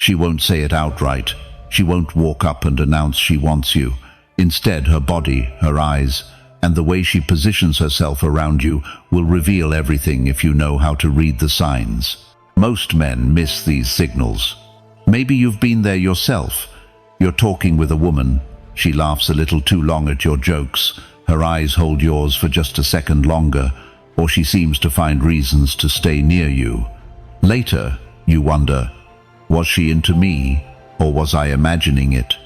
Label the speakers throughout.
Speaker 1: She won't say it outright. She won't walk up and announce she wants you. Instead, her body, her eyes, and the way she positions herself around you will reveal everything if you know how to read the signs. Most men miss these signals. Maybe you've been there yourself. You're talking with a woman. She laughs a little too long at your jokes. Her eyes hold yours for just a second longer, or she seems to find reasons to stay near you. Later, you wonder, was she into me, or was I imagining it?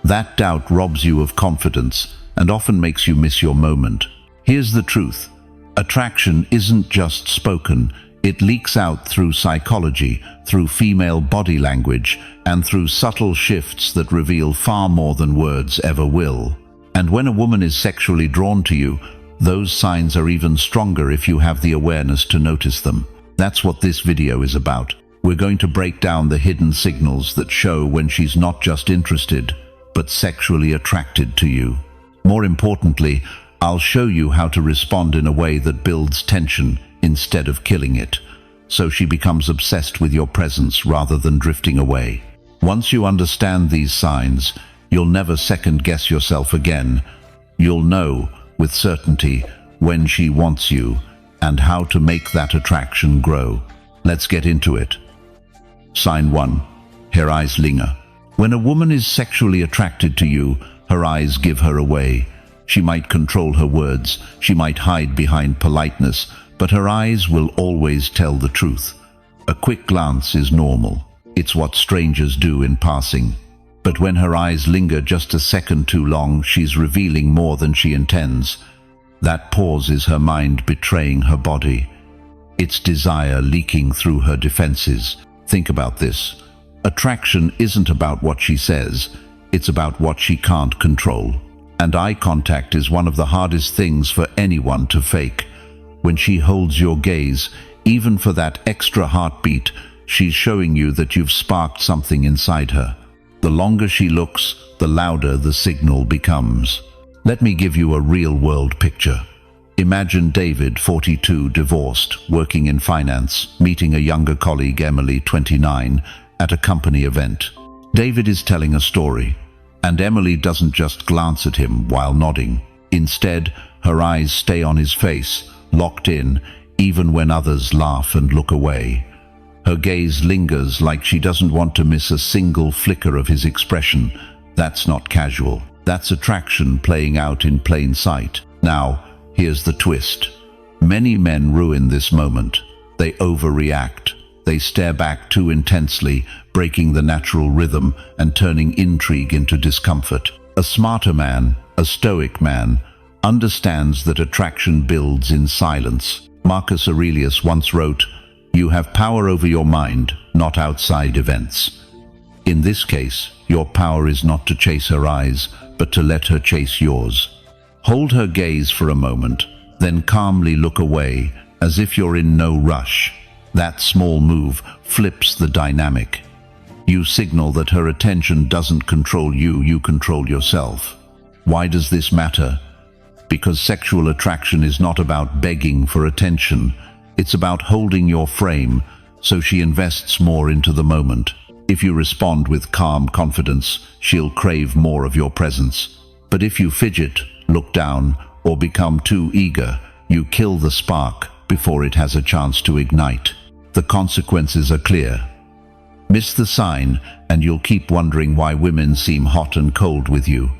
Speaker 1: That doubt robs you of confidence and often makes you miss your moment. Here's the truth. Attraction isn't just spoken. It leaks out through psychology, through female body language, and through subtle shifts that reveal far more than words ever will. And when a woman is sexually drawn to you, those signs are even stronger if you have the awareness to notice them. That's what this video is about. We're going to break down the hidden signals that show when she's not just interested, but sexually attracted to you. More importantly, I'll show you how to respond in a way that builds tension instead of killing it, so she becomes obsessed with your presence rather than drifting away. Once you understand these signs, you'll never second-guess yourself again. You'll know, with certainty, when she wants you and how to make that attraction grow. Let's get into it. Sign 1. Her eyes linger. When a woman is sexually attracted to you, her eyes give her away. She might control her words, she might hide behind politeness, but her eyes will always tell the truth. A quick glance is normal. It's what strangers do in passing. But when her eyes linger just a second too long, she's revealing more than she intends. That pause is her mind betraying her body. It's desire leaking through her defenses. Think about this. Attraction isn't about what she says, it's about what she can't control. And eye contact is one of the hardest things for anyone to fake. When she holds your gaze, even for that extra heartbeat, she's showing you that you've sparked something inside her. The longer she looks, the louder the signal becomes. Let me give you a real-world picture. Imagine David, 42, divorced, working in finance, meeting a younger colleague, Emily, 29, at a company event. David is telling a story, and Emily doesn't just glance at him while nodding. Instead, her eyes stay on his face, locked in, even when others laugh and look away. Her gaze lingers like she doesn't want to miss a single flicker of his expression. That's not casual. That's attraction playing out in plain sight. Now, here's the twist. Many men ruin this moment. They overreact. They stare back too intensely, breaking the natural rhythm and turning intrigue into discomfort. A smarter man, a stoic man, understands that attraction builds in silence. Marcus Aurelius once wrote, "You have power over your mind, not outside events." In this case, your power is not to chase her eyes, but to let her chase yours. Hold her gaze for a moment, then calmly look away, as if you're in no rush. That small move flips the dynamic. You signal that her attention doesn't control you, you control yourself. Why does this matter? Because sexual attraction is not about begging for attention. It's about holding your frame, so she invests more into the moment. If you respond with calm confidence, she'll crave more of your presence. But if you fidget, look down, or become too eager, you kill the spark before it has a chance to ignite. The consequences are clear. Miss the sign, and you'll keep wondering why women seem hot and cold with you.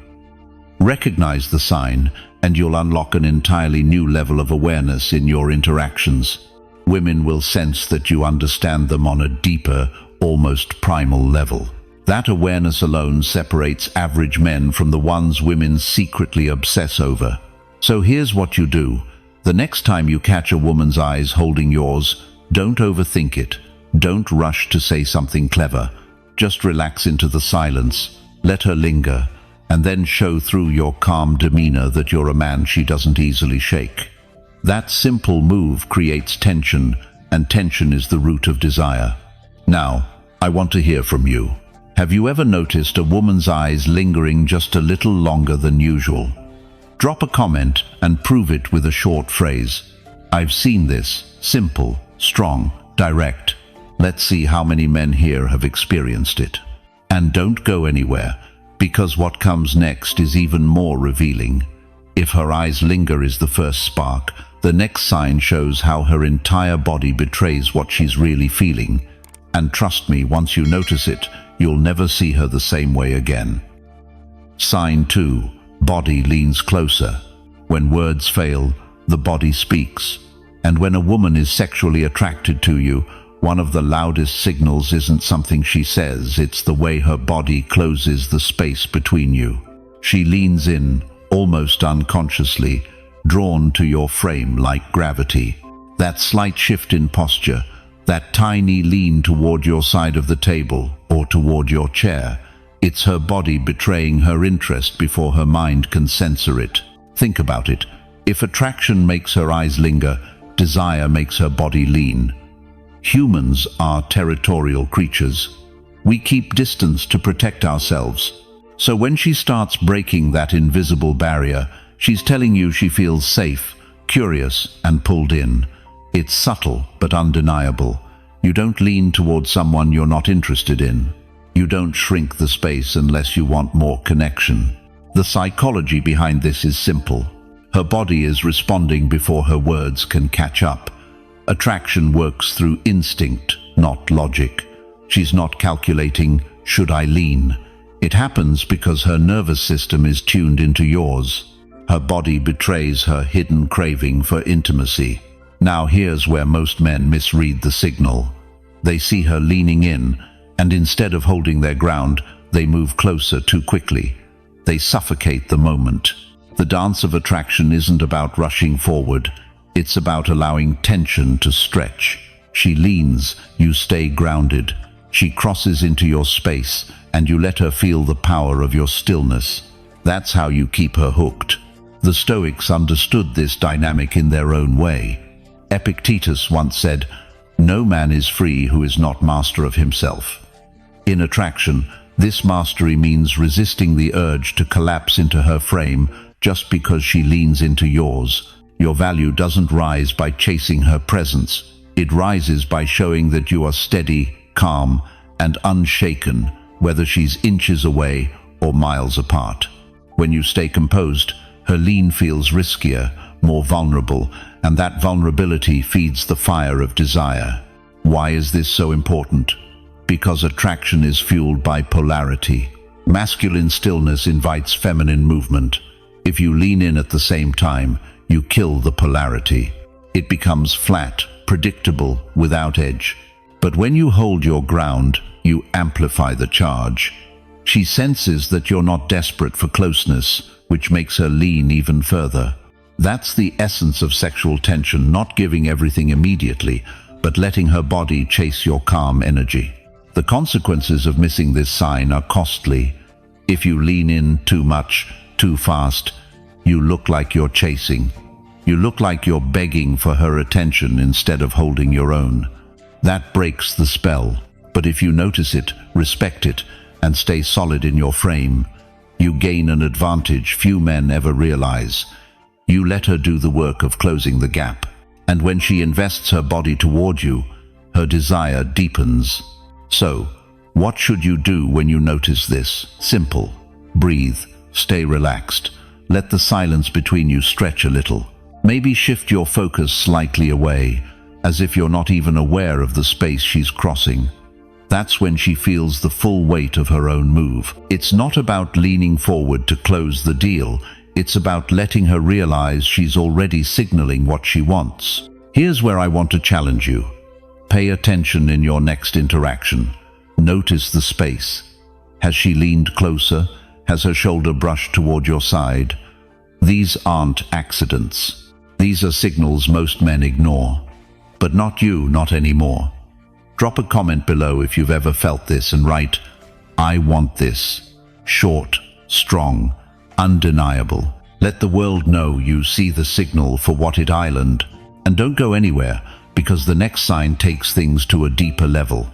Speaker 1: Recognize the sign, and you'll unlock an entirely new level of awareness in your interactions. Women will sense that you understand them on a deeper, almost primal level. That awareness alone separates average men from the ones women secretly obsess over. So here's what you do. The next time you catch a woman's eyes holding yours, don't overthink it. Don't rush to say something clever. Just relax into the silence, let her linger, and then show through your calm demeanor that you're a man she doesn't easily shake. That simple move creates tension, and tension is the root of desire. Now, I want to hear from you. Have you ever noticed a woman's eyes lingering just a little longer than usual? Drop a comment and prove it with a short phrase. I've seen this. Simple, strong, direct. Let's see how many men here have experienced it. And don't go anywhere, because what comes next is even more revealing. If her eyes linger is the first spark, the next sign shows how her entire body betrays what she's really feeling. And trust me, once you notice it, you'll never see her the same way again. Sign 2. Body leans closer. When words fail, the body speaks. And when a woman is sexually attracted to you, one of the loudest signals isn't something she says, it's the way her body closes the space between you. She leans in, almost unconsciously, drawn to your frame like gravity. That slight shift in posture, that tiny lean toward your side of the table or toward your chair, it's her body betraying her interest before her mind can censor it. Think about it. If attraction makes her eyes linger, desire makes her body lean. Humans are territorial creatures. We keep distance to protect ourselves. So when she starts breaking that invisible barrier, she's telling you she feels safe, curious, and pulled in. It's subtle but undeniable. You don't lean towards someone you're not interested in. You don't shrink the space unless you want more connection. The psychology behind this is simple. Her body is responding before her words can catch up. Attraction works through instinct, not logic. She's not calculating, should I lean? It happens because her nervous system is tuned into yours. Her body betrays her hidden craving for intimacy. Now here's where most men misread the signal. They see her leaning in, and instead of holding their ground, they move closer too quickly. They suffocate the moment. The dance of attraction isn't about rushing forward. It's about allowing tension to stretch. She leans, you stay grounded. She crosses into your space, and you let her feel the power of your stillness. That's how you keep her hooked. The Stoics understood this dynamic in their own way. Epictetus once said, "No man is free who is not master of himself." In attraction, this mastery means resisting the urge to collapse into her frame just because she leans into yours. Your value doesn't rise by chasing her presence. It rises by showing that you are steady, calm, and unshaken, whether she's inches away or miles apart. When you stay composed, her lean feels riskier, more vulnerable, and that vulnerability feeds the fire of desire. Why is this so important? Because attraction is fueled by polarity. Masculine stillness invites feminine movement. If you lean in at the same time, you kill the polarity. It becomes flat, predictable, without edge. But when you hold your ground, you amplify the charge. She senses that you're not desperate for closeness, which makes her lean even further. That's the essence of sexual tension, not giving everything immediately, but letting her body chase your calm energy. The consequences of missing this sign are costly. If you lean in too much, too fast, you look like you're chasing. You look like you're begging for her attention instead of holding your own. That breaks the spell. But if you notice it, respect it, and stay solid in your frame, you gain an advantage few men ever realize. You let her do the work of closing the gap. And when she invests her body toward you, her desire deepens. So, what should you do when you notice this? Simple. Breathe. Stay relaxed. Let the silence between you stretch a little. Maybe shift your focus slightly away, as if you're not even aware of the space she's crossing. That's when she feels the full weight of her own move. It's not about leaning forward to close the deal. It's about letting her realize she's already signaling what she wants. Here's where I want to challenge you. Pay attention in your next interaction. Notice the space. Has she leaned closer? Has her shoulder brushed toward your side? These aren't accidents. These are signals most men ignore. But not you, not anymore. Drop a comment below if you've ever felt this and write, "I want this." Short, strong, undeniable. Let the world know you see the signal for what it island. And don't go anywhere, because the next sign takes things to a deeper level.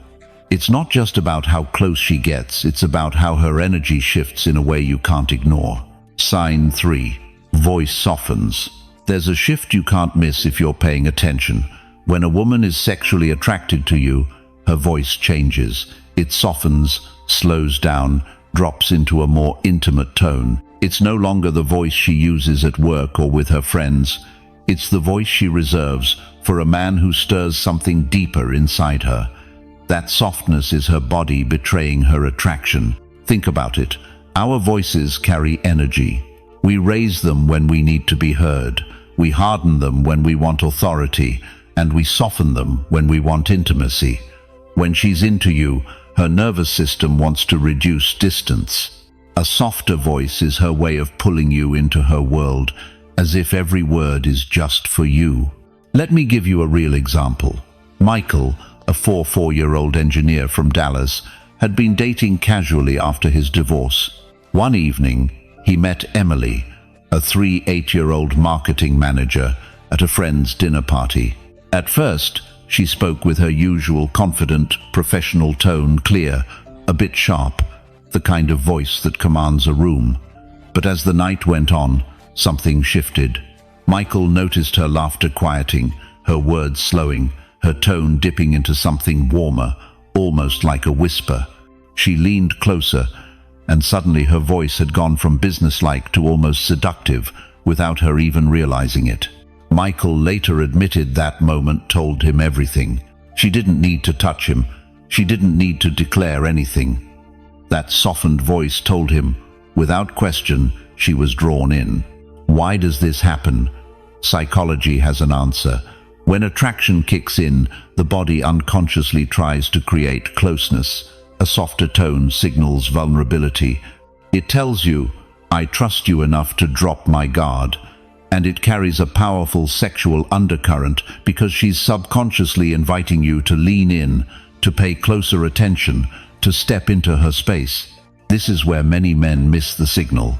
Speaker 1: It's not just about how close she gets, it's about how her energy shifts in a way you can't ignore. Sign 3. Voice softens. There's a shift you can't miss if you're paying attention. When a woman is sexually attracted to you, Her voice changes. It softens, slows down, drops into a more intimate tone. It's no longer the voice she uses at work or with her friends. It's the voice she reserves for a man who stirs something deeper inside her. That softness is her body betraying her attraction. Think about it. Our voices carry energy. We raise them when we need to be heard. We harden them when we want authority, and we soften them when we want intimacy. When she's into you, her nervous system wants to reduce distance. A softer voice is her way of pulling you into her world, as if every word is just for you. Let me give you a real example. Michael, a 44-year-old engineer from Dallas, had been dating casually after his divorce. One evening, he met Emily, a 38-year-old marketing manager, at a friend's dinner party. At first, she spoke with her usual confident, professional tone, clear, a bit sharp, the kind of voice that commands a room. But as the night went on, something shifted. Michael noticed her laughter quieting, her words slowing, her tone dipping into something warmer, almost like a whisper. She leaned closer, and suddenly her voice had gone from businesslike to almost seductive, without her even realizing it. Michael later admitted that moment told him everything. She didn't need to touch him. She didn't need to declare anything. That softened voice told him, without question, she was drawn in. Why does this happen? Psychology has an answer. When attraction kicks in, the body unconsciously tries to create closeness. A softer tone signals vulnerability. It tells you, I trust you enough to drop my guard. And it carries a powerful sexual undercurrent because she's subconsciously inviting you to lean in, to pay closer attention, to step into her space. This is where many men miss the signal.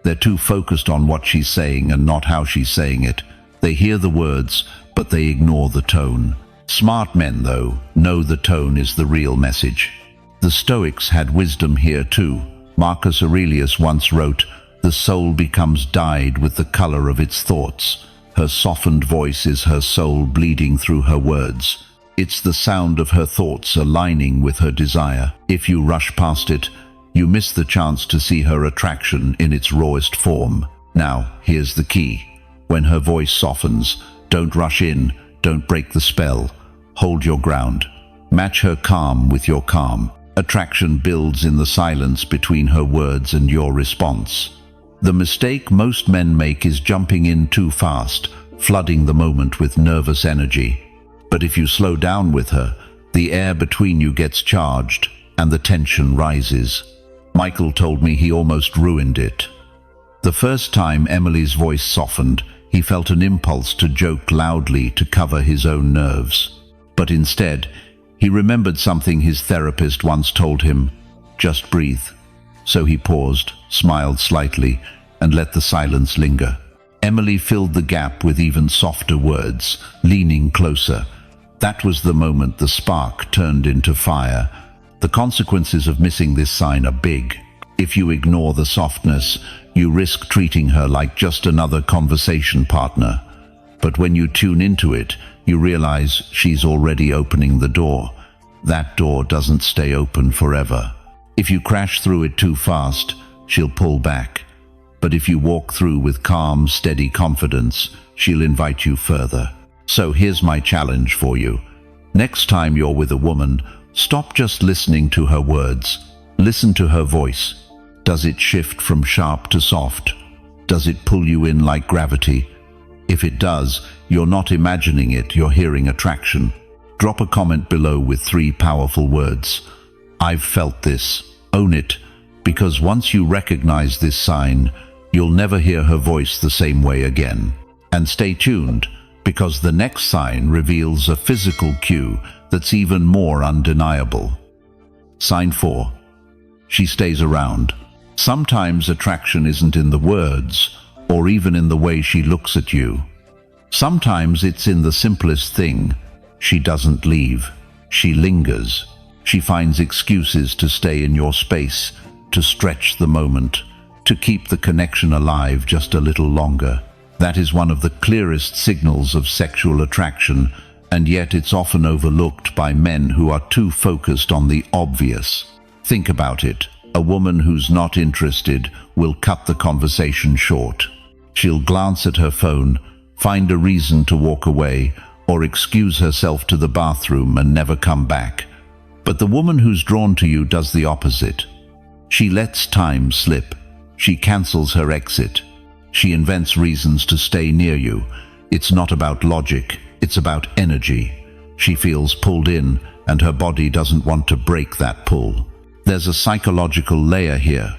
Speaker 1: They're too focused on what she's saying and not how she's saying it. They hear the words, but they ignore the tone. Smart men, though, know the tone is the real message. The Stoics had wisdom here too. Marcus Aurelius once wrote, "The soul becomes dyed with the color of its thoughts." Her softened voice is her soul bleeding through her words. It's the sound of her thoughts aligning with her desire. If you rush past it, you miss the chance to see her attraction in its rawest form. Now, here's the key. When her voice softens, don't rush in, don't break the spell. Hold your ground. Match her calm with your calm. Attraction builds in the silence between her words and your response. The mistake most men make is jumping in too fast, flooding the moment with nervous energy. But if you slow down with her, the air between you gets charged and the tension rises. Michael told me he almost ruined it. The first time Emily's voice softened, he felt an impulse to joke loudly to cover his own nerves. But instead, he remembered something his therapist once told him, just breathe. So he paused, smiled slightly, and let the silence linger. Emily filled the gap with even softer words, leaning closer. That was the moment the spark turned into fire. The consequences of missing this sign are big. If you ignore the softness, you risk treating her like just another conversation partner. But when you tune into it, you realize she's already opening the door. That door doesn't stay open forever. If you crash through it too fast, she'll pull back. But if you walk through with calm, steady confidence, she'll invite you further. So here's my challenge for you. Next time you're with a woman, stop just listening to her words. Listen to her voice. Does it shift from sharp to soft? Does it pull you in like gravity? If it does, you're not imagining it, you're hearing attraction. Drop a comment below with 3 powerful words. I've felt this. Own it. Because once you recognize this sign, you'll never hear her voice the same way again. And stay tuned, because the next sign reveals a physical cue that's even more undeniable. Sign 4. She stays around. Sometimes attraction isn't in the words, or even in the way she looks at you. Sometimes it's in the simplest thing. She doesn't leave. She lingers. She finds excuses to stay in your space, to stretch the moment, to keep the connection alive just a little longer. That is one of the clearest signals of sexual attraction, and yet it's often overlooked by men who are too focused on the obvious. Think about it. A woman who's not interested will cut the conversation short. She'll glance at her phone, find a reason to walk away, or excuse herself to the bathroom and never come back. But the woman who's drawn to you does the opposite. She lets time slip. She cancels her exit. She invents reasons to stay near you. It's not about logic, it's about energy. She feels pulled in, and her body doesn't want to break that pull. There's a psychological layer here.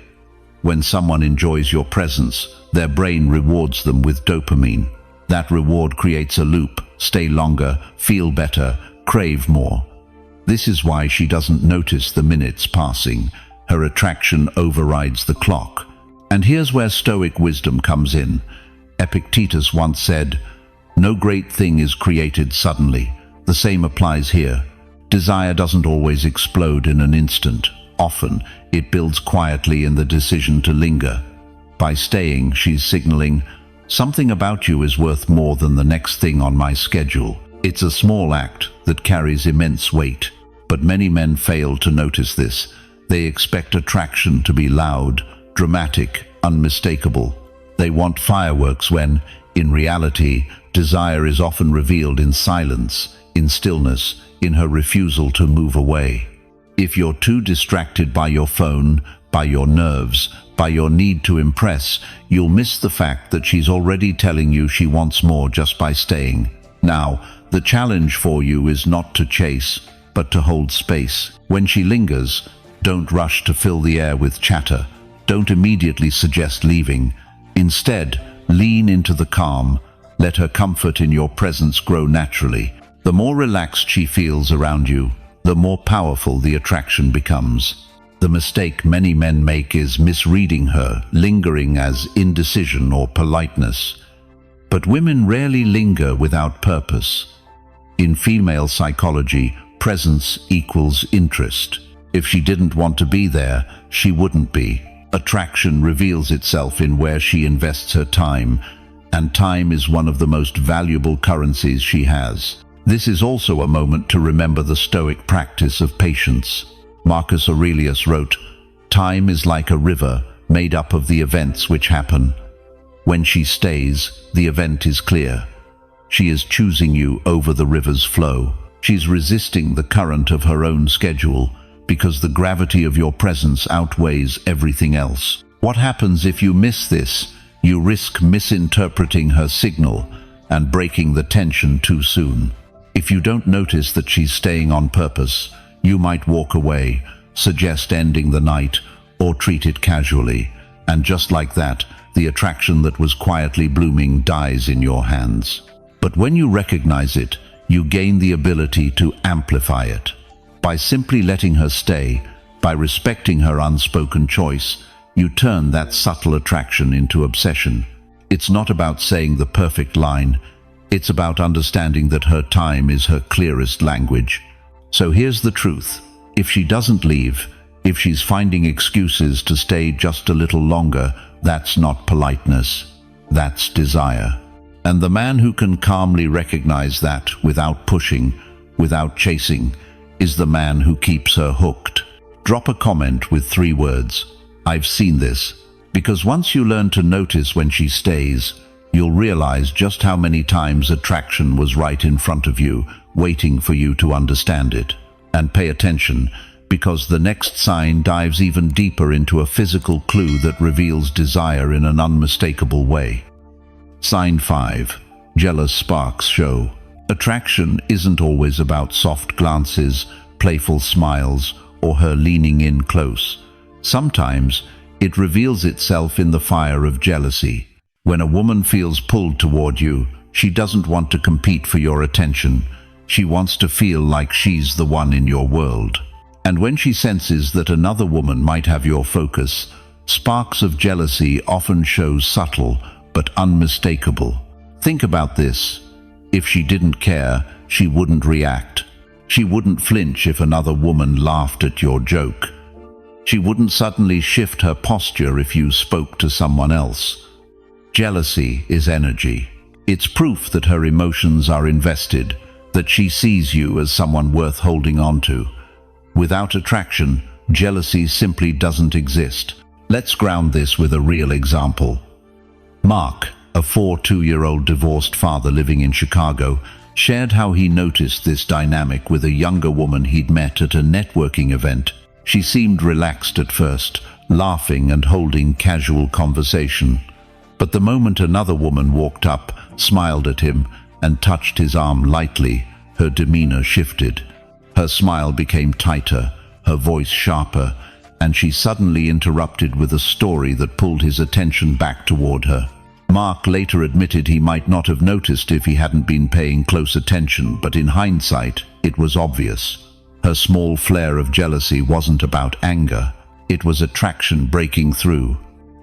Speaker 1: When someone enjoys your presence, their brain rewards them with dopamine. That reward creates a loop: stay longer, feel better, crave more. This is why she doesn't notice the minutes passing. Her attraction overrides the clock. And here's where Stoic wisdom comes in. Epictetus once said, "No great thing is created suddenly." The same applies here. Desire doesn't always explode in an instant. Often, it builds quietly in the decision to linger. By staying, she's signaling, "Something about you is worth more than the next thing on my schedule." It's a small act that carries immense weight, but many men fail to notice this. They expect attraction to be loud, dramatic, unmistakable. They want fireworks when, in reality, desire is often revealed in silence, in stillness, in her refusal to move away. If you're too distracted by your phone, by your nerves, by your need to impress, you'll miss the fact that she's already telling you she wants more just by staying. Now, the challenge for you is not to chase, but to hold space. When she lingers, don't rush to fill the air with chatter. Don't immediately suggest leaving. Instead, lean into the calm. Let her comfort in your presence grow naturally. The more relaxed she feels around you, the more powerful the attraction becomes. The mistake many men make is misreading her, lingering as indecision or politeness. But women rarely linger without purpose. In female psychology, presence equals interest. If she didn't want to be there, she wouldn't be. Attraction reveals itself in where she invests her time, and time is one of the most valuable currencies she has. This is also a moment to remember the Stoic practice of patience. Marcus Aurelius wrote, "Time is like a river made up of the events which happen. When she stays, the event is clear. She is choosing you over the river's flow. She's resisting the current of her own schedule, because the gravity of your presence outweighs everything else." What happens if you miss this? You risk misinterpreting her signal and breaking the tension too soon. If you don't notice that she's staying on purpose, you might walk away, suggest ending the night, or treat it casually. And just like that, the attraction that was quietly blooming dies in your hands. But when you recognize it, you gain the ability to amplify it. By simply letting her stay, by respecting her unspoken choice, you turn that subtle attraction into obsession. It's not about saying the perfect line. It's about understanding that her time is her clearest language. So here's the truth. If she doesn't leave, if she's finding excuses to stay just a little longer, that's not politeness. That's desire. And the man who can calmly recognize that without pushing, without chasing, is the man who keeps her hooked. Drop a comment with 3 words. "I've seen this." Because once you learn to notice when she stays, you'll realize just how many times attraction was right in front of you, waiting for you to understand it. And pay attention, because the next sign dives even deeper into a physical clue that reveals desire in an unmistakable way. Sign 5. Jealous sparks show. Attraction isn't always about soft glances, playful smiles, or her leaning in close. Sometimes it reveals itself in the fire of jealousy. When a woman feels pulled toward you, she doesn't want to compete for your attention. She wants to feel like she's the one in your world. And when she senses that another woman might have your focus, sparks of jealousy often show subtle but unmistakable. Think about this. If she didn't care, she wouldn't react. She wouldn't flinch if another woman laughed at your joke. She wouldn't suddenly shift her posture if you spoke to someone else. Jealousy is energy. It's proof that her emotions are invested, that she sees you as someone worth holding on to. Without attraction, jealousy simply doesn't exist. Let's ground this with a real example. Mark, a 42-year-old divorced father living in Chicago, shared how he noticed this dynamic with a younger woman he'd met at a networking event. She seemed relaxed at first, laughing and holding casual conversation. But the moment another woman walked up, smiled at him, and touched his arm lightly, her demeanor shifted. Her smile became tighter, her voice sharper, and she suddenly interrupted with a story that pulled his attention back toward her. Mark later admitted he might not have noticed if he hadn't been paying close attention, but in hindsight, it was obvious. Her small flare of jealousy wasn't about anger, it was attraction breaking through.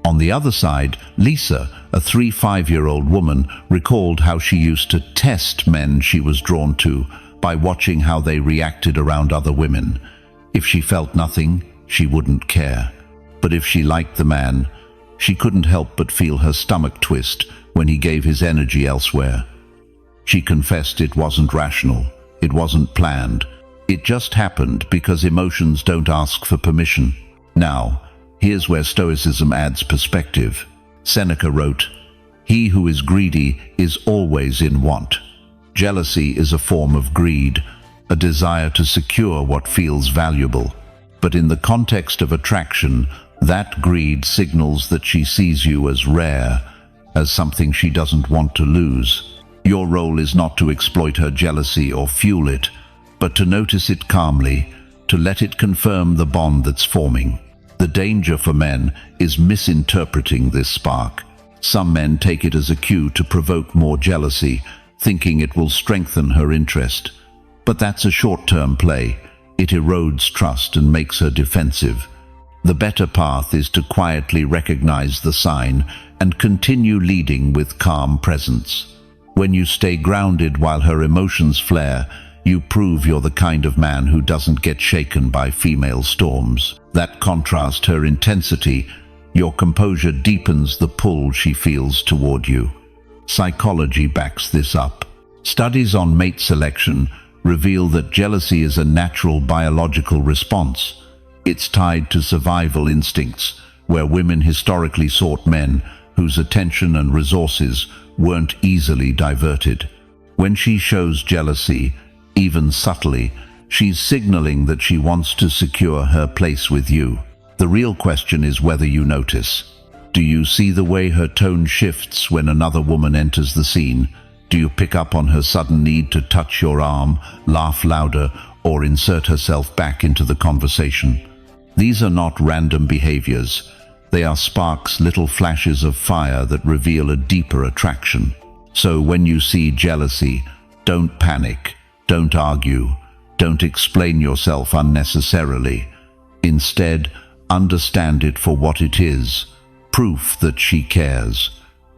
Speaker 1: On the other side, Lisa, a 35-year-old woman, recalled how she used to test men she was drawn to by watching how they reacted around other women. If she felt nothing, she wouldn't care. But if she liked the man, she couldn't help but feel her stomach twist when he gave his energy elsewhere. She confessed it wasn't rational, it wasn't planned. It just happened because emotions don't ask for permission. Now, here's where Stoicism adds perspective. Seneca wrote, "He who is greedy is always in want." Jealousy is a form of greed, a desire to secure what feels valuable. But in the context of attraction, that greed signals that she sees you as rare, as something she doesn't want to lose. Your role is not to exploit her jealousy or fuel it, but to notice it calmly, to let it confirm the bond that's forming. The danger for men is misinterpreting this spark. Some men take it as a cue to provoke more jealousy, thinking it will strengthen her interest. But that's a short-term play. It erodes trust and makes her defensive. The better path is to quietly recognize the sign and continue leading with calm presence. When you stay grounded while her emotions flare, you prove you're the kind of man who doesn't get shaken by female storms. That contrasts her intensity. Your composure deepens the pull she feels toward you. Psychology backs this up. Studies on mate selection reveal that jealousy is a natural biological response. It's tied to survival instincts, where women historically sought men whose attention and resources weren't easily diverted. When she shows jealousy, even subtly, she's signaling that she wants to secure her place with you. The real question is whether you notice. Do you see the way her tone shifts when another woman enters the scene? Do you pick up on her sudden need to touch your arm, laugh louder, or insert herself back into the conversation? These are not random behaviors. They are sparks, little flashes of fire that reveal a deeper attraction. So when you see jealousy, don't panic, don't argue, don't explain yourself unnecessarily. Instead, understand it for what it is. Proof that she cares.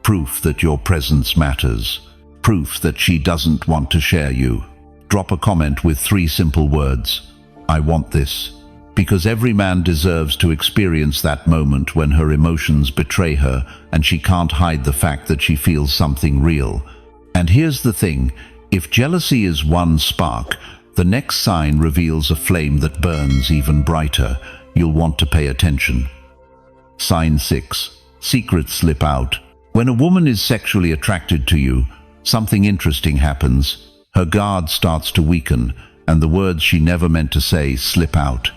Speaker 1: Proof that your presence matters. Proof that she doesn't want to share you. Drop a comment with 3 simple words. I want this. Because every man deserves to experience that moment when her emotions betray her and she can't hide the fact that she feels something real. And here's the thing, if jealousy is one spark, the next sign reveals a flame that burns even brighter. You'll want to pay attention. Sign 6. Secrets slip out. When a woman is sexually attracted to you, something interesting happens. Her guard starts to weaken, and the words she never meant to say slip out.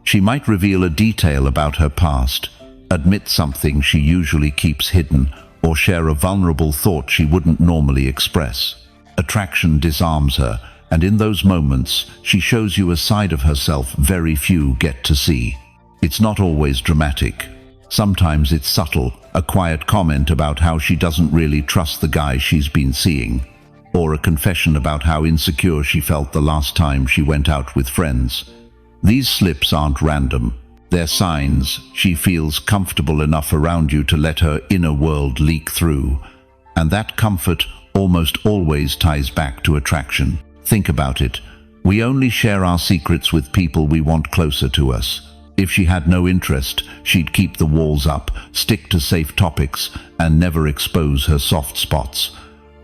Speaker 1: She might reveal a detail about her past, admit something she usually keeps hidden, or share a vulnerable thought she wouldn't normally express. Attraction disarms her, and in those moments, she shows you a side of herself very few get to see. It's not always dramatic. Sometimes it's subtle, a quiet comment about how she doesn't really trust the guy she's been seeing, or a confession about how insecure she felt the last time she went out with friends. These slips aren't random. They're signs she feels comfortable enough around you to let her inner world leak through. And that comfort almost always ties back to attraction. Think about it. We only share our secrets with people we want closer to us. If she had no interest, she'd keep the walls up, stick to safe topics, and never expose her soft spots.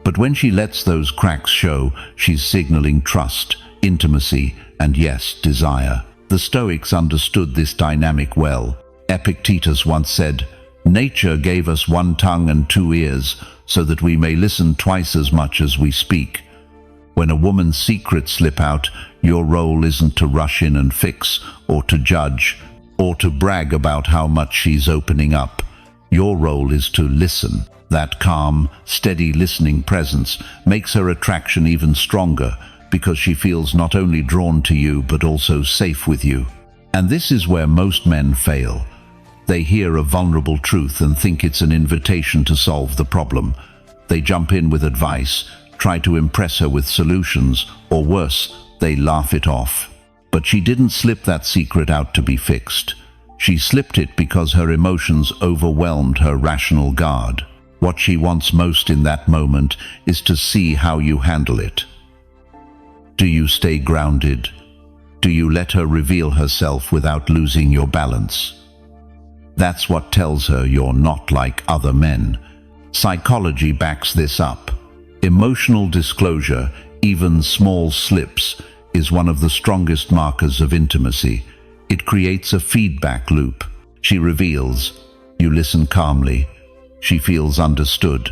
Speaker 1: But when she lets those cracks show, she's signaling trust, intimacy, and yes, desire. The Stoics understood this dynamic well. Epictetus once said, "Nature gave us one tongue and two ears, so that we may listen twice as much as we speak." When a woman's secrets slip out, your role isn't to rush in and fix, or to judge, or to brag about how much she's opening up. Your role is to listen. That calm, steady listening presence makes her attraction even stronger, because she feels not only drawn to you but also safe with you. And this is where most men fail. They hear a vulnerable truth and think it's an invitation to solve the problem. They jump in with advice, try to impress her with solutions, or worse, they laugh it off. But she didn't slip that secret out to be fixed. She slipped it because her emotions overwhelmed her rational guard. What she wants most in that moment is to see how you handle it. Do you stay grounded? Do you let her reveal herself without losing your balance? That's what tells her you're not like other men. Psychology backs this up. Emotional disclosure, even small slips, is one of the strongest markers of intimacy. It creates a feedback loop. She reveals, you listen calmly, she feels understood,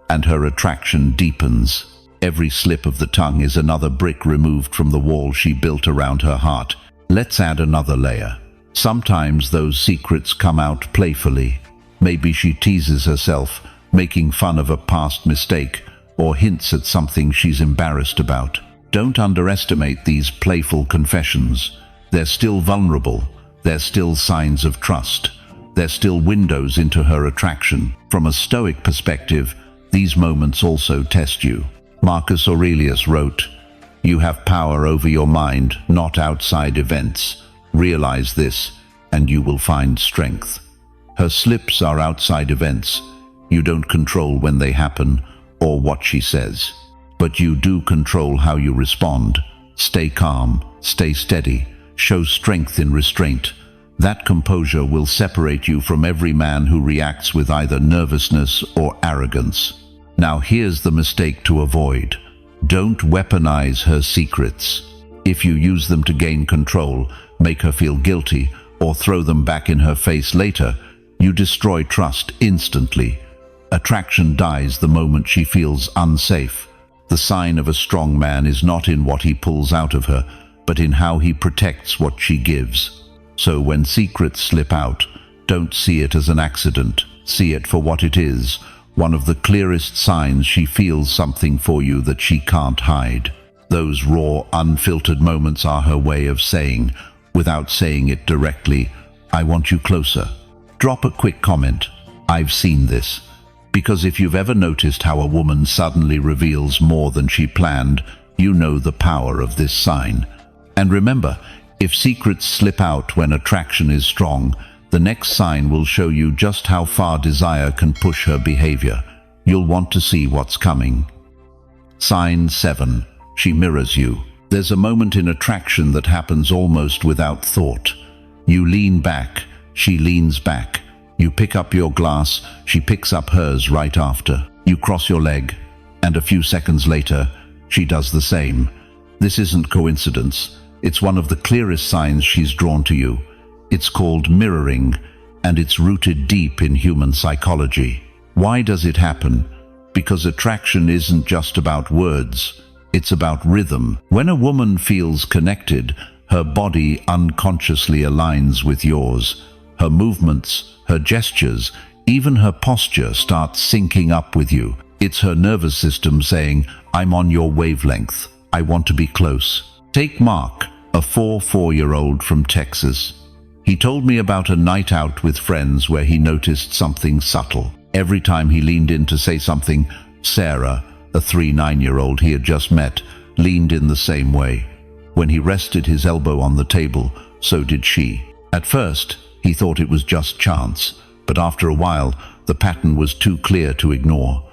Speaker 1: and her attraction deepens. Every slip of the tongue is another brick removed from the wall she built around her heart. Let's add another layer. Sometimes those secrets come out playfully. Maybe she teases herself, making fun of a past mistake, or hints at something she's embarrassed about. Don't underestimate these playful confessions. They're still vulnerable. They're still signs of trust. They're still windows into her attraction. From a Stoic perspective, these moments also test you. Marcus Aurelius wrote, "You have power over your mind, not outside events. Realize this, and you will find strength." Her slips are outside events. You don't control when they happen or what she says. But you do control how you respond. Stay calm, stay steady, show strength in restraint. That composure will separate you from every man who reacts with either nervousness or arrogance. Now here's the mistake to avoid. Don't weaponize her secrets. If you use them to gain control, make her feel guilty, or throw them back in her face later, you destroy trust instantly. Attraction dies the moment she feels unsafe. The sign of a strong man is not in what he pulls out of her, but in how he protects what she gives. So when secrets slip out, don't see it as an accident. See it for what it is, one of the clearest signs she feels something for you that she can't hide. Those raw, unfiltered moments are her way of saying, without saying it directly, "I want you closer." Drop a quick comment, "I've seen this." Because if you've ever noticed how a woman suddenly reveals more than she planned, you know the power of this sign. And remember, if secrets slip out when attraction is strong, the next sign will show you just how far desire can push her behavior. You'll want to see what's coming. Sign 7. She mirrors you. There's a moment in attraction that happens almost without thought. You lean back, she leans back. You pick up your glass, she picks up hers right after. You cross your leg, and a few seconds later, she does the same. This isn't coincidence. It's one of the clearest signs she's drawn to you. It's called mirroring, and it's rooted deep in human psychology. Why does it happen? Because attraction isn't just about words. It's about rhythm. When a woman feels connected, her body unconsciously aligns with yours. Her movements, her gestures, even her posture starts syncing up with you. It's her nervous system saying, "I'm on your wavelength. I want to be close." Take Mark, a 4-year-old from Texas. He told me about a night out with friends where he noticed something subtle. Every time he leaned in to say something, Sarah, a 3-9-year-old he had just met, leaned in the same way. When he rested his elbow on the table, so did she. At first, he thought it was just chance, but after a while, the pattern was too clear to ignore.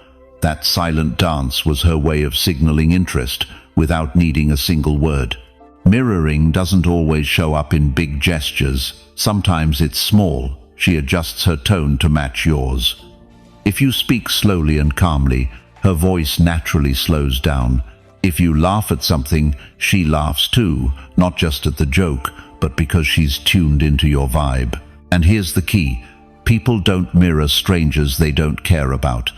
Speaker 1: That silent dance was her way of signaling interest without needing a single word. Mirroring doesn't always show up in big gestures. Sometimes it's small. She adjusts her tone to match yours. If you speak slowly and calmly, Her voice naturally slows down. If you laugh at something, she laughs too, not just at the joke, but because she's tuned into your vibe. And here's the key. People don't mirror strangers they don't care about.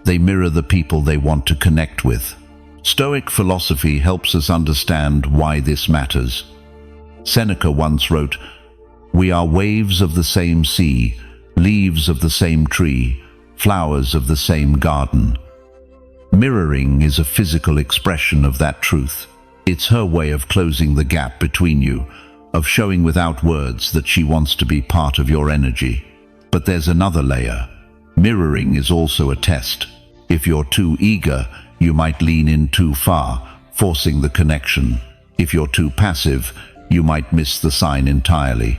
Speaker 1: They mirror the people they want to connect with. Stoic philosophy helps us understand why this matters. Seneca once wrote, "We are waves of the same sea, leaves of the same tree, flowers of the same garden." Mirroring is a physical expression of that truth. It's her way of closing the gap between you, of showing without words that she wants to be part of your energy. But there's another layer. Mirroring is also a test. If you're too eager, you might lean in too far, forcing the connection. If you're too passive, you might miss the sign entirely.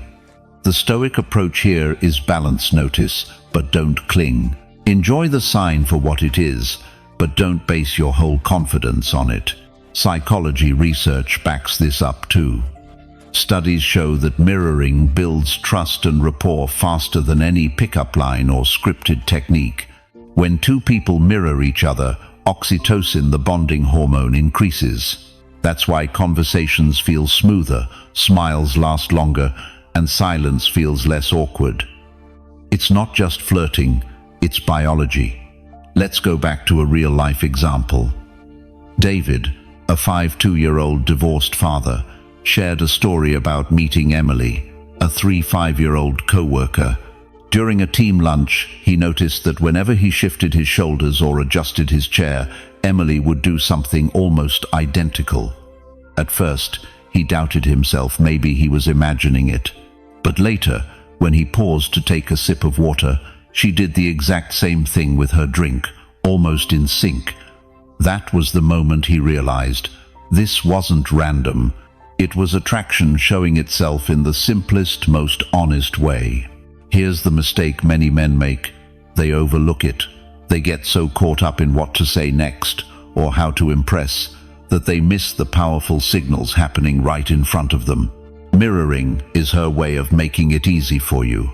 Speaker 1: The Stoic approach here is balance. Notice, but don't cling. Enjoy the sign for what it is, but don't base your whole confidence on it. Psychology research backs this up too. Studies show that mirroring builds trust and rapport faster than any pickup line or scripted technique. When two people mirror each other, oxytocin, the bonding hormone, increases. That's why conversations feel smoother, smiles last longer, and silence feels less awkward. It's not just flirting, it's biology. Let's go back to a real-life example. David, a 52-year-old divorced father, shared a story about meeting Emily, a 5-year-old co-worker. During a team lunch, he noticed that whenever he shifted his shoulders or adjusted his chair, Emily would do something almost identical. At first, he doubted himself. Maybe he was imagining it. But later, when he paused to take a sip of water, she did the exact same thing with her drink, almost in sync. That was the moment he realized this wasn't random. It was attraction showing itself in the simplest, most honest way. Here's the mistake many men make. They overlook it. They get so caught up in what to say next or how to impress that they miss the powerful signals happening right in front of them. Mirroring is her way of making it easy for you.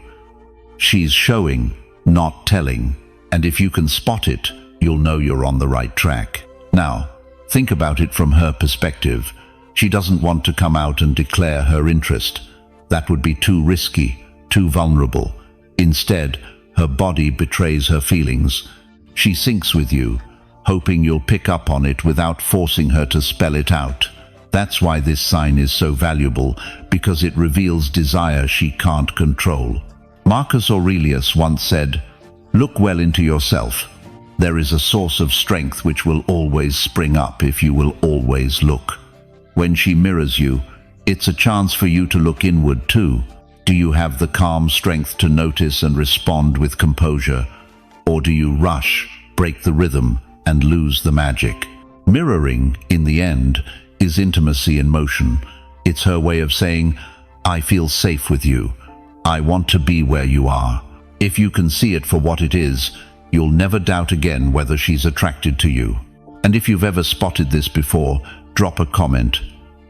Speaker 1: She's showing, not telling, and if you can spot it, you'll know you're on the right track. Now, think about it from her perspective. She doesn't want to come out and declare her interest. That would be too risky, too vulnerable. Instead, her body betrays her feelings. She syncs with you, hoping you'll pick up on it without forcing her to spell it out. That's why this sign is so valuable, because it reveals desire she can't control. Marcus Aurelius once said, "Look well into yourself. There is a source of strength which will always spring up if you will always look." When she mirrors you, it's a chance for you to look inward too. Do you have the calm strength to notice and respond with composure? Or do you rush, break the rhythm, and lose the magic? Mirroring, in the end, is intimacy in motion. It's her way of saying, "I feel safe with you. I want to be where you are." If you can see it for what it is, you'll never doubt again whether she's attracted to you. And if you've ever spotted this before, drop a comment.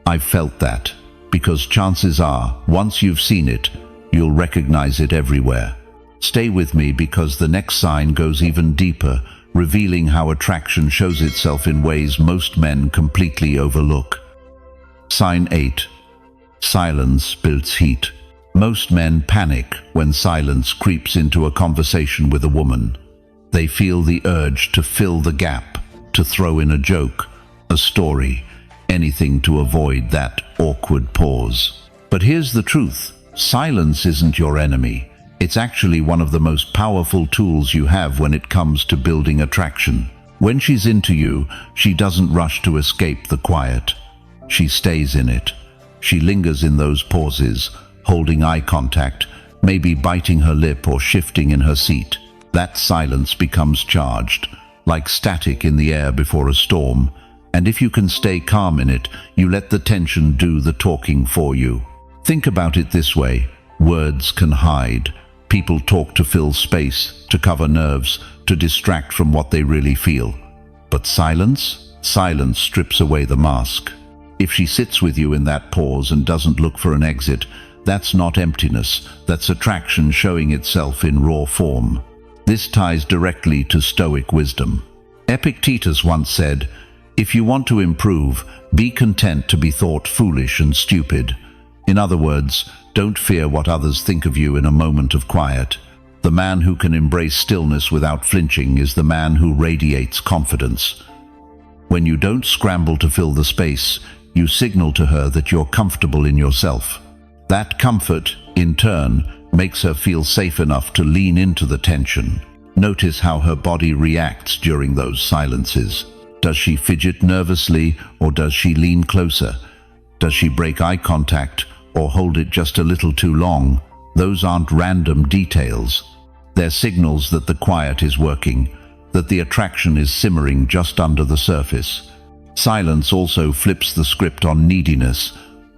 Speaker 1: "I've felt that," because chances are, once you've seen it, you'll recognize it everywhere. Stay with me because the next sign goes even deeper, revealing how attraction shows itself in ways most men completely overlook. Sign 8. Silence builds heat. Most men panic when silence creeps into a conversation with a woman. They feel the urge to fill the gap, to throw in a joke, a story, anything to avoid that awkward pause. But here's the truth. Silence isn't your enemy. It's actually one of the most powerful tools you have when it comes to building attraction. When she's into you, she doesn't rush to escape the quiet. She stays in it. She lingers in those pauses, holding eye contact, maybe biting her lip or shifting in her seat. That silence becomes charged, like static in the air before a storm. And if you can stay calm in it, you let the tension do the talking for you. Think about it this way. Words can hide. People talk to fill space, to cover nerves, to distract from what they really feel. But silence strips away the mask. If she sits with you in that pause and doesn't look for an exit, that's not emptiness, that's attraction showing itself in raw form. This ties directly to Stoic wisdom. Epictetus once said, "If you want to improve, be content to be thought foolish and stupid." In other words, don't fear what others think of you in a moment of quiet. The man who can embrace stillness without flinching is the man who radiates confidence. When you don't scramble to fill the space, you signal to her that you're comfortable in yourself. That comfort, in turn, makes her feel safe enough to lean into the tension. Notice how her body reacts during those silences. Does she fidget nervously, or does she lean closer? Does she break eye contact or hold it just a little too long? Those aren't random details. They're signals that the quiet is working, that the attraction is simmering just under the surface. Silence also flips the script on neediness.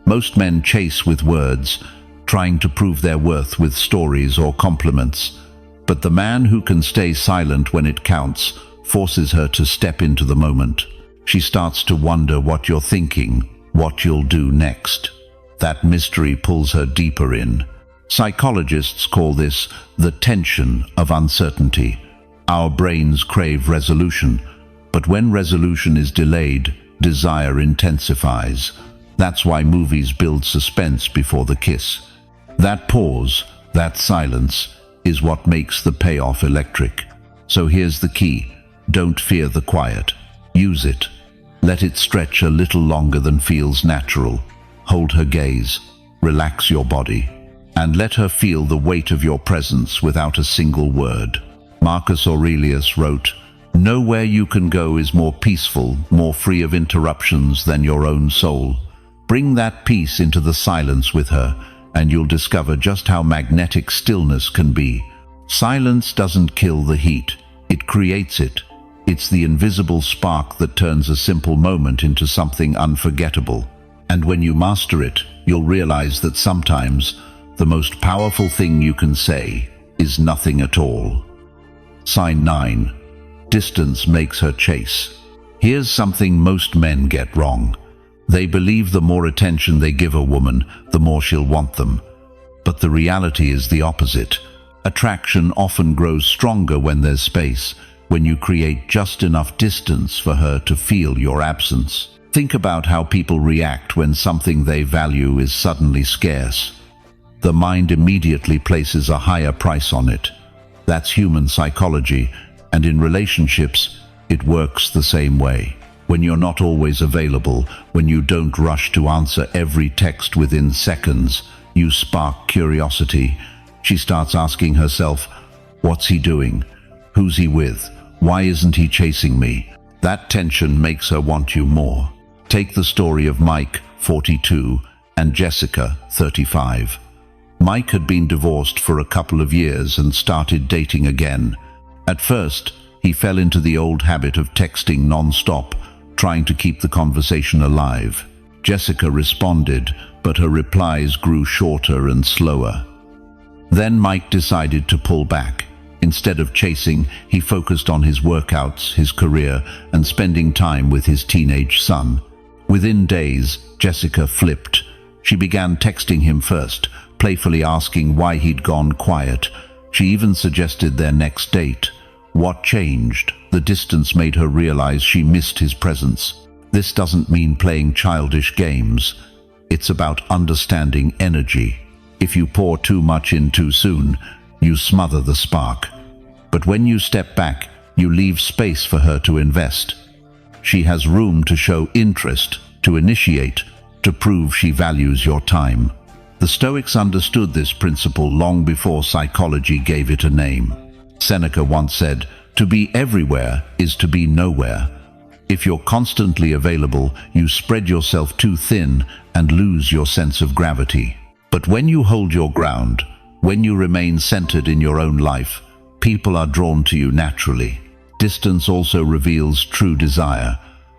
Speaker 1: Most men chase with words, trying to prove their worth with stories or compliments. But the man who can stay silent when it counts forces her to step into the moment. She starts to wonder what you're thinking, what you'll do next. That mystery pulls her deeper in. Psychologists call this the tension of uncertainty. Our brains crave resolution, but when resolution is delayed, desire intensifies. That's why movies build suspense before the kiss. That pause, that silence, is what makes the payoff electric. So here's the key. Don't fear the quiet. Use it. Let it stretch a little longer than feels natural. Hold her gaze. Relax your body. And let her feel the weight of your presence without a single word. Marcus Aurelius wrote, "Nowhere you can go is more peaceful, more free of interruptions than your own soul." Bring that peace into the silence with her, and you'll discover just how magnetic stillness can be. Silence doesn't kill the heat, it creates it. It's the invisible spark that turns a simple moment into something unforgettable. And when you master it, you'll realize that sometimes the most powerful thing you can say is nothing at all. Sign 9. Distance makes her chase. Here's something most men get wrong. They believe the more attention they give a woman, the more she'll want them. But the reality is the opposite. Attraction often grows stronger when there's space, when you create just enough distance for her to feel your absence. Think about how people react when something they value is suddenly scarce. The mind immediately places a higher price on it. That's human psychology, and in relationships, it works the same way. When you're not always available, when you don't rush to answer every text within seconds, you spark curiosity. She starts asking herself, what's he doing? Who's he with? Why isn't he chasing me? That tension makes her want you more. Take the story of Mike, 42, and Jessica, 35. Mike had been divorced for a couple of years and started dating again. At first, he fell into the old habit of texting non-stop, trying to keep the conversation alive. Jessica responded, but her replies grew shorter and slower. Then Mike decided to pull back. Instead of chasing, he focused on his workouts, his career, and spending time with his teenage son. Within days, Jessica flipped. She began texting him first, playfully asking why he'd gone quiet. She even suggested their next date. What changed? The distance made her realize she missed his presence. This doesn't mean playing childish games. It's about understanding energy. If you pour too much in too soon, you smother the spark. But when you step back, you leave space for her to invest. She has room to show interest, to initiate, to prove she values your time. The Stoics understood this principle long before psychology gave it a name. Seneca once said, "To be everywhere is to be nowhere." If you're constantly available, you spread yourself too thin and lose your sense of gravity. But when you hold your ground, when you remain centered in your own life, people are drawn to you naturally. Distance also reveals true desire.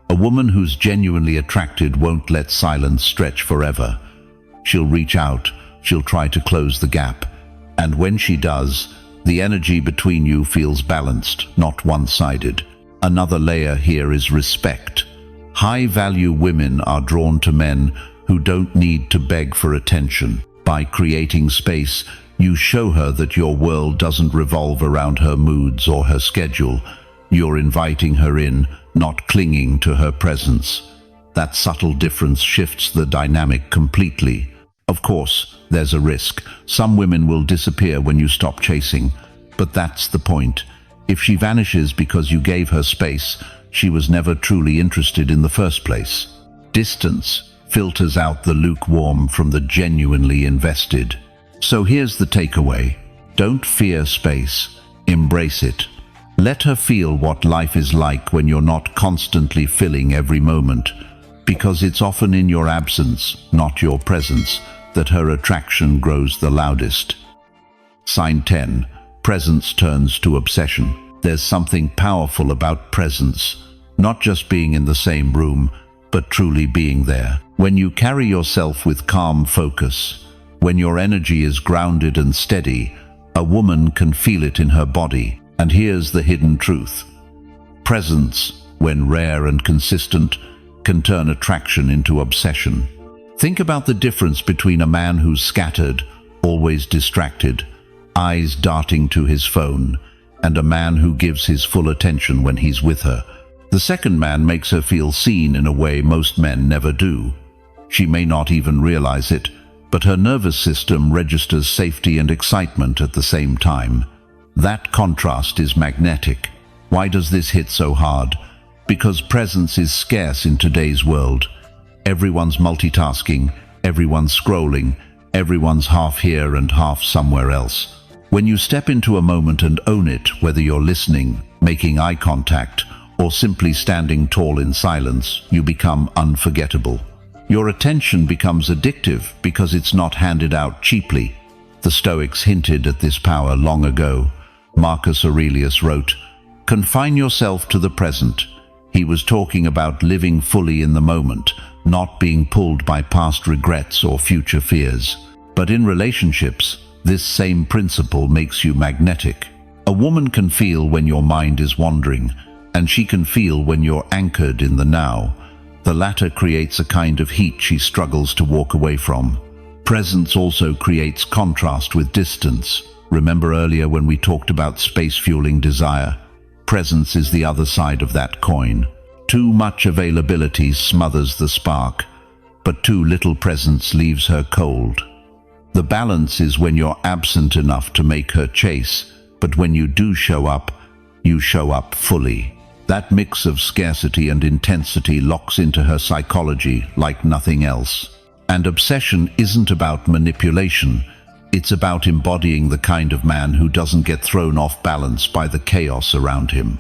Speaker 1: A woman who's genuinely attracted won't let silence stretch forever. She'll reach out, she'll try to close the gap. And when she does, the energy between you feels balanced, not one-sided. Another layer here is respect. High-value women are drawn to men who don't need to beg for attention. By creating space, you show her that your world doesn't revolve around her moods or her schedule. You're inviting her in, not clinging to her presence. That subtle difference shifts the dynamic completely. Of course, there's a risk. Some women will disappear when you stop chasing, but that's the point. If she vanishes because you gave her space, she was never truly interested in the first place. Distance filters out the lukewarm from the genuinely invested. So here's the takeaway. Don't fear space. Embrace it. Let her feel what life is like when you're not constantly filling every moment, because it's often in your absence, not your presence, that her attraction grows the loudest. Sign 10. Presence turns to obsession. There's something powerful about presence, not just being in the same room, but truly being there. When you carry yourself with calm focus, when your energy is grounded and steady, a woman can feel it in her body. And here's the hidden truth. Presence, when rare and consistent, can turn attraction into obsession. Think about the difference between a man who's scattered, always distracted, eyes darting to his phone, and a man who gives his full attention when he's with her. The second man makes her feel seen in a way most men never do. She may not even realize it, but her nervous system registers safety and excitement at the same time. That contrast is magnetic. Why does this hit so hard? Because presence is scarce in today's world. Everyone's multitasking, everyone's scrolling, everyone's half here and half somewhere else. When you step into a moment and own it, whether you're listening, making eye contact, or simply standing tall in silence, you become unforgettable. Your attention becomes addictive because it's not handed out cheaply. The Stoics hinted at this power long ago. Marcus Aurelius wrote, "Confine yourself to the present." He was talking about living fully in the moment, not being pulled by past regrets or future fears. But in relationships, this same principle makes you magnetic. A woman can feel when your mind is wandering, and she can feel when you're anchored in the now. The latter creates a kind of heat she struggles to walk away from. Presence also creates contrast with distance. Remember earlier when we talked about space fueling desire? Presence is the other side of that coin. Too much availability smothers the spark, but too little presence leaves her cold. The balance is when you're absent enough to make her chase, but when you do show up, you show up fully. That mix of scarcity and intensity locks into her psychology like nothing else. And obsession isn't about manipulation. It's about embodying the kind of man who doesn't get thrown off balance by the chaos around him.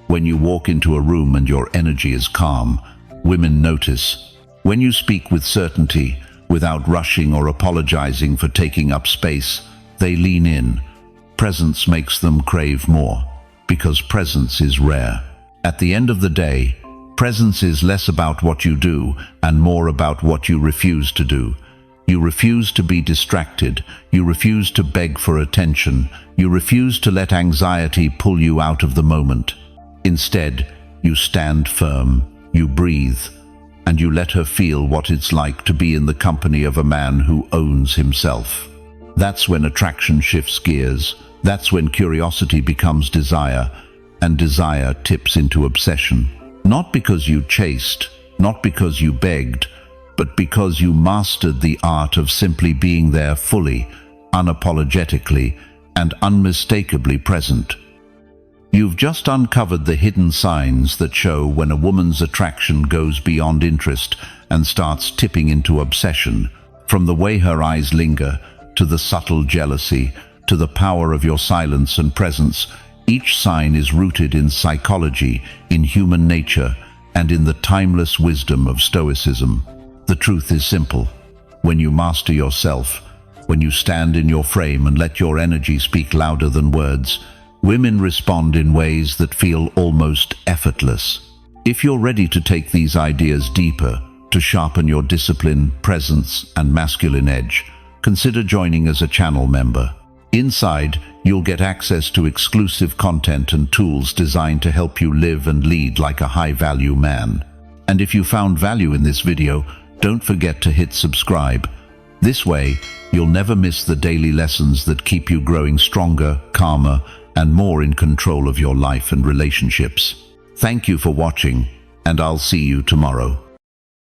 Speaker 1: When you walk into a room and your energy is calm, women notice. When you speak with certainty, without rushing or apologizing for taking up space, they lean in. Presence makes them crave more, because presence is rare. At the end of the day, presence is less about what you do and more about what you refuse to do. You refuse to be distracted. You refuse to beg for attention. You refuse to let anxiety pull you out of the moment. Instead, you stand firm, you breathe, and you let her feel what it's like to be in the company of a man who owns himself. That's when attraction shifts gears. That's when curiosity becomes desire, and desire tips into obsession. Not because you chased, not because you begged, but because you mastered the art of simply being there fully, unapologetically, and unmistakably present. You've just uncovered the hidden signs that show when a woman's attraction goes beyond interest and starts tipping into obsession, from the way her eyes linger, to the subtle jealousy, to the power of your silence and presence. Each sign is rooted in psychology, in human nature, and in the timeless wisdom of Stoicism. The truth is simple. When you master yourself, when you stand in your frame and let your energy speak louder than words, women respond in ways that feel almost effortless. If you're ready to take these ideas deeper, to sharpen your discipline, presence, and masculine edge, consider joining as a channel member. Inside, you'll get access to exclusive content and tools designed to help you live and lead like a high-value man. And if you found value in this video, don't forget to hit subscribe. This way, you'll never miss the daily lessons that keep you growing stronger, calmer, and more in control of your life and relationships. Thank you for watching, and I'll see you tomorrow.